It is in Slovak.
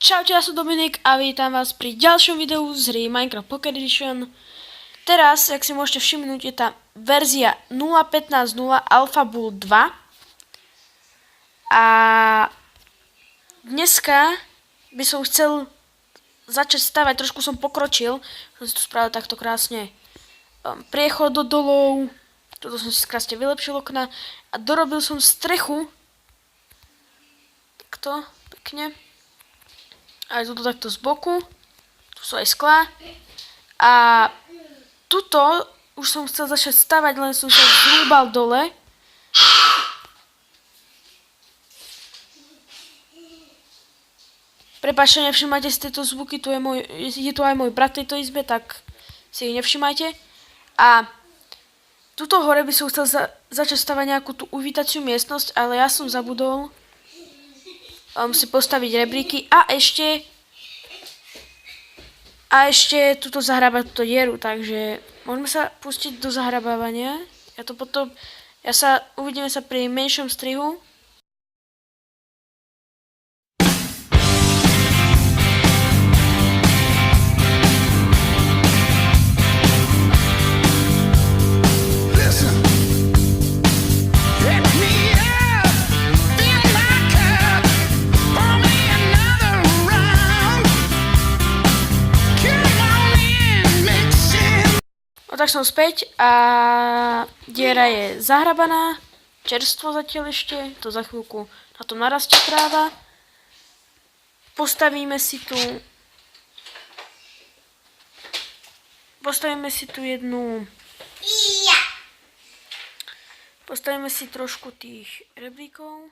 Čaute, ja som Dominik a vítam vás pri ďalšom videu z hry Minecraft Pocket Edition. Teraz, jak si môžete všimnúť, je tá verzia 0.15.0 Alpha Bull 2. A dneska by som chcel začať stavať, trošku som pokročil, som si tu spravil takto krásne priechod do dolov, toto som si krásne vylepšil okna a dorobil som strechu, takto, pekne. Aj tuto takto z boku, tu sú aj sklá. A tuto už som chcel začať stavať, len som sa zrúbal dole. Prepáčte, nevšimajte si tieto zvuky, je tu aj môj brat v tejto izbe, tak si ich nevšimajte. A tuto hore by som chcel začať stavať nejakú tú uvítaciu miestnosť, ale ja som zabudol si postaviť rebríky a ešte tuto zahrabať túto dieru, takže môžeme sa pustiť do zahrabávania. Uvidíme sa pri menšom strihu. Tak som späť a diera je zahrabaná, čerstvo zatiaľ ešte, to za chvíľku na tom narastie tráva. Postavíme si trošku tých rebríkov.